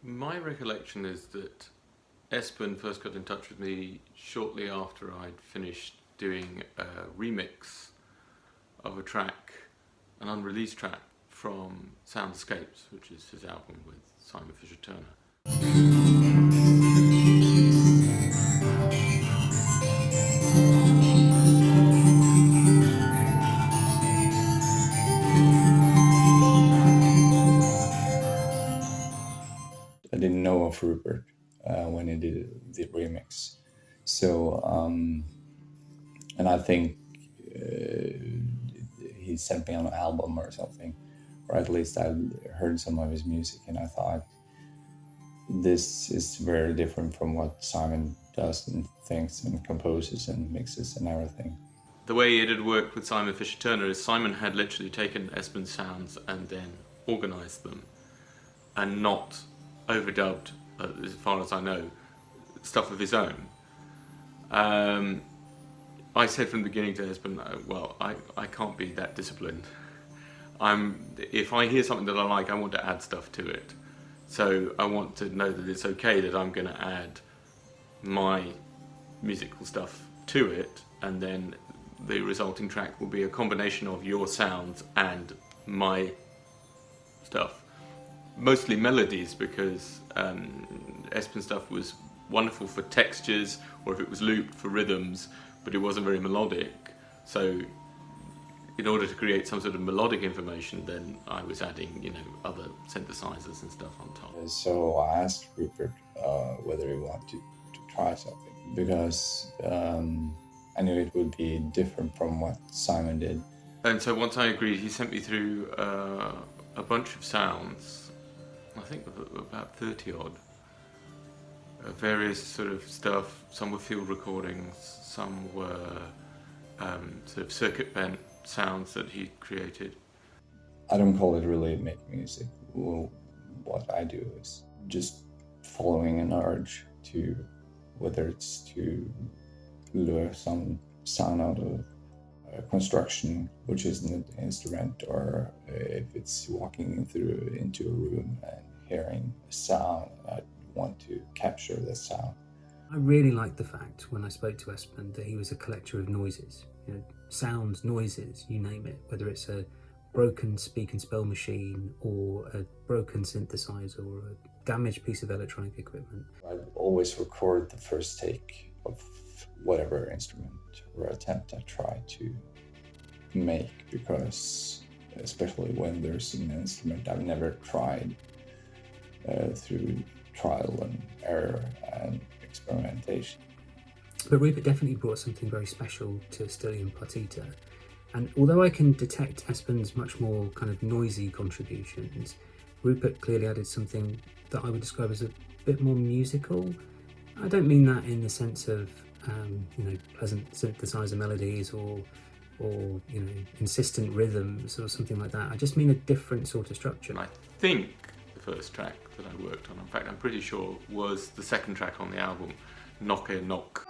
My recollection is that Espen first got in touch with me shortly after I'd finished doing a remix of a track, an unreleased track from Soundscapes, which is his album with Simon Fisher-Turner. I didn't know of Rupert when he did the remix. So, and I think he sent me on an album or something, or at least I heard some of his music, and I thought, this is very different from what Simon does and thinks and composes and mixes and everything. The way it had worked with Simon Fisher-Turner is Simon had literally taken Espen's sounds and then organised them and not overdubbed, as far as I know, stuff of his own. I said from the beginning to Espen, well, I can't be that disciplined. If I hear something that I like, I want to add stuff to it. So I want to know that it's okay that I'm going to add my musical stuff to it, and then the resulting track will be a combination of your sounds and my stuff. Mostly melodies, because Espen stuff was wonderful for textures, or if it was looped, for rhythms, but it wasn't very melodic. So in order to create some sort of melodic information, then I was adding, other synthesizers and stuff on top. So I asked Rupert whether he wanted to try something, because I knew it would be different from what Simon did. And so once I agreed, he sent me through a bunch of sounds, I think about 30 odd, various sort of stuff. Some were field recordings, some were sort of circuit bent sounds that he created. I don't call it really making music. Well, what I do is just following an urge to, whether it's to lure some sound out of construction, which is an instrument, or if it's walking into a room and hearing a sound, I want to capture the sound. I really liked the fact when I spoke to Espen that he was a collector of noises, sounds, noises, you name it, whether it's a broken speak and spell machine or a broken synthesizer or a damaged piece of electronic equipment. I always record the first take of whatever instrument or attempt I try to make, because especially when there's an instrument I've never tried, through trial and error and experimentation. But Rupert definitely brought something very special to Stillium Partita, and although I can detect Espen's much more kind of noisy contributions, Rupert clearly added something that I would describe as a bit more musical. I don't mean that in the sense of pleasant synthesizer melodies or insistent rhythms or something like that. I just mean a different sort of structure. I think the first track that I worked on, in fact I'm pretty sure, was the second track on the album, Knock a Knock.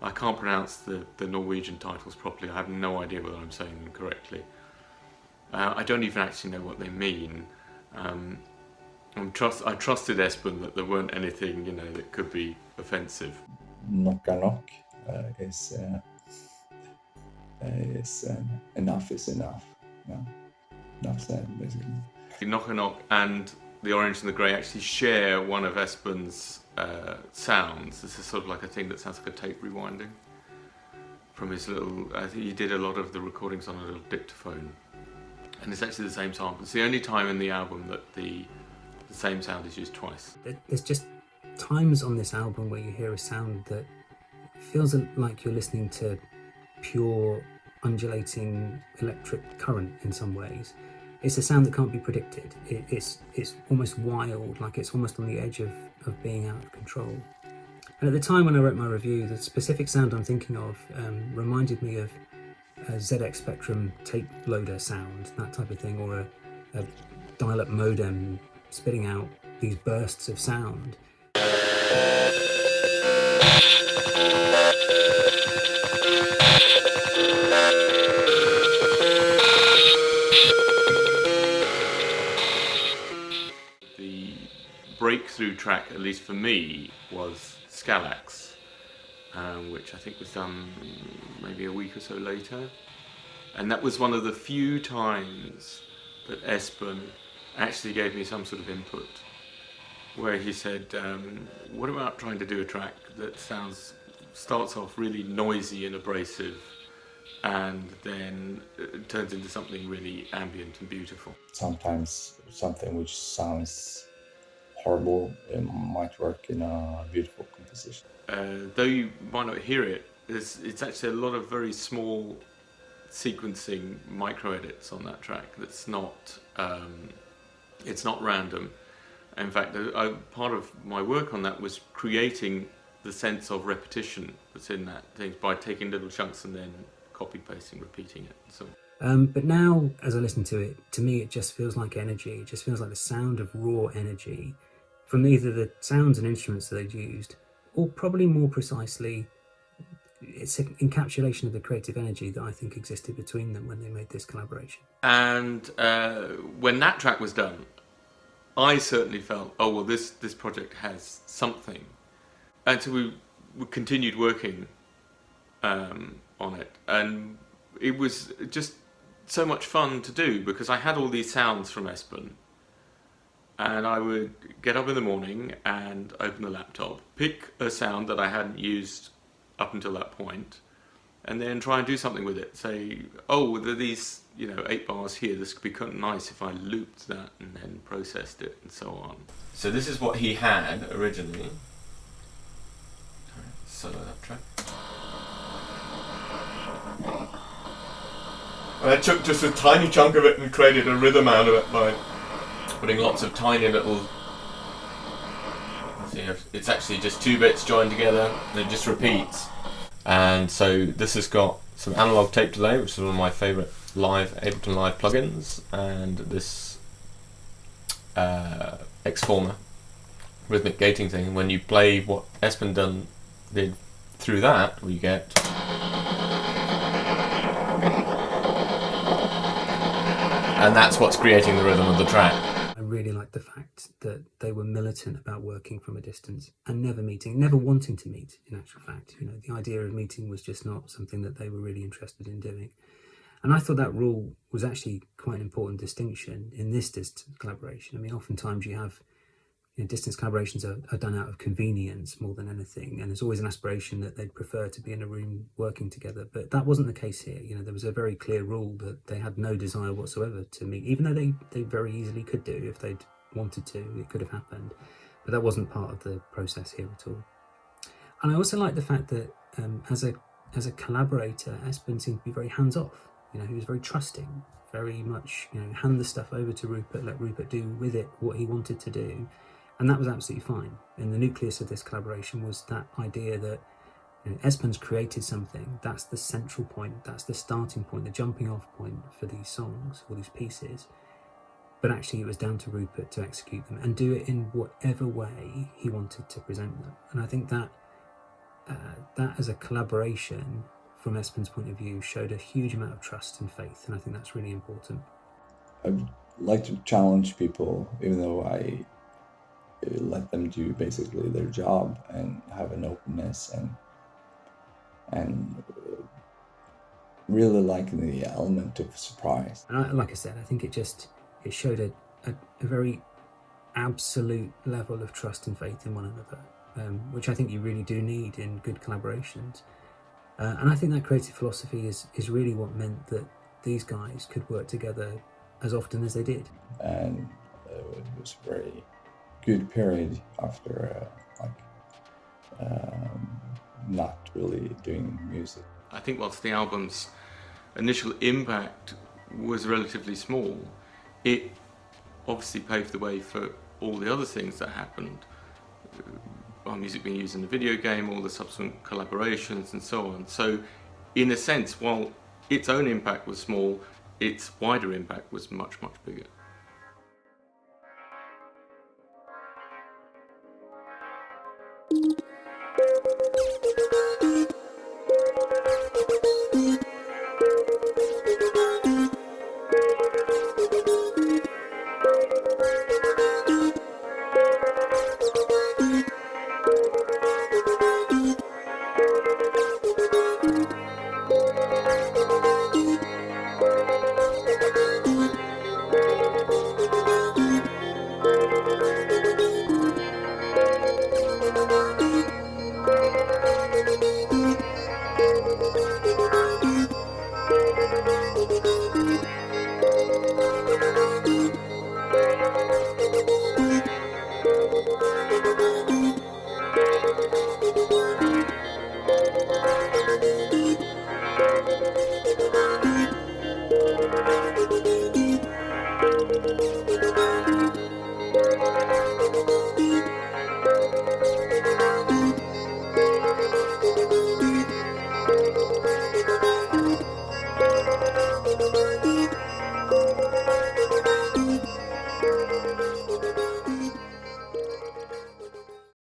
I can't pronounce the Norwegian titles properly. I have no idea whether I'm saying them correctly. I don't even actually know what they mean. I trusted Espen that there weren't anything, that could be offensive. Knock a knock is enough is enough. No, enough said, basically. Knock a Knock and The Orange and the Grey actually share one of Espen's sounds. This is sort of like a thing that sounds like a tape rewinding from his little. I think he did a lot of the recordings on a little dictaphone, and it's actually the same sample. It's the only time in the album that the same sound is used twice. There's just times on this album where you hear a sound that feels like you're listening to pure undulating electric current in some ways. It's a sound that can't be predicted. It's almost wild, like it's almost on the edge of being out of control. And at the time when I wrote my review, the specific sound I'm thinking of reminded me of ZX Spectrum tape loader sound, that type of thing, or a dial-up modem spitting out these bursts of sound. The breakthrough track, at least for me, was Scalax, which I think was done maybe a week or so later. And that was one of the few times that Espen actually gave me some sort of input, where he said, what about trying to do a track that starts off really noisy and abrasive, and then turns into something really ambient and beautiful. Sometimes something which sounds horrible, it might work in a beautiful composition. Though you might not hear it, it's actually a lot of very small sequencing micro edits on that track. That's not it's not random. In fact, part of my work on that was creating the sense of repetition that's in that thing by taking little chunks and then copy pasting, repeating it. So. But now, as I listen to it, to me it just feels like energy. It just feels like the sound of raw energy from either the sounds and instruments that they'd used, or probably more precisely, it's an encapsulation of the creative energy that I think existed between them when they made this collaboration. And when that track was done, I certainly felt, oh well, this project has something. And so we continued working on it, and it was just so much fun to do because I had all these sounds from Espen, and I would get up in the morning and open the laptop, pick a sound that I hadn't used up until that point, and then try and do something with it. Say, oh, there are these 8 bars here, this could be kind of nice if I looped that and then processed it and so on. So this is what he had originally. Solo that track. And I took just a tiny chunk of it and created a rhythm out of it by putting lots of tiny little... See, it's actually just 2 bits joined together and it just repeats. And so this has got some analog tape delay, which is one of my favourite Ableton Live plugins, and this X-Former rhythmic gating thing. When you play what Espen did through that, we get... And that's what's creating the rhythm of the track. I really like the fact that they were militant about working from a distance and never meeting, never wanting to meet, in actual fact. The idea of meeting was just not something that they were really interested in doing. And I thought that rule was actually quite an important distinction in this distance collaboration. I mean, oftentimes you have distance collaborations are done out of convenience more than anything, and there's always an aspiration that they'd prefer to be in a room working together. But that wasn't the case here. There was a very clear rule that they had no desire whatsoever to meet, even though they very easily could do if they'd wanted to. It could have happened, but that wasn't part of the process here at all. And I also like the fact that as a collaborator, Espen seemed to be very hands off. He was very trusting, very much hand the stuff over to Rupert, let Rupert do with it what he wanted to do. And that was absolutely fine. And the nucleus of this collaboration was that idea that Espen's created something. That's the central point. That's the starting point, the jumping off point for these songs or these pieces. But actually it was down to Rupert to execute them and do it in whatever way he wanted to present them. And I think that as a collaboration from Espen's point of view showed a huge amount of trust and faith. And I think that's really important. I'd like to challenge people, even though I let them do basically their job and have an openness and really liking the element of surprise. And like I said, I think it showed a very absolute level of trust and faith in one another, which I think you really do need in good collaborations. And I think that creative philosophy is really what meant that these guys could work together as often as they did. And it was a very good period after not really doing music. I think whilst the album's initial impact was relatively small, it obviously paved the way for all the other things that happened. Our music being used in the video game, all the subsequent collaborations and so on. So in a sense, while its own impact was small, its wider impact was much, much bigger.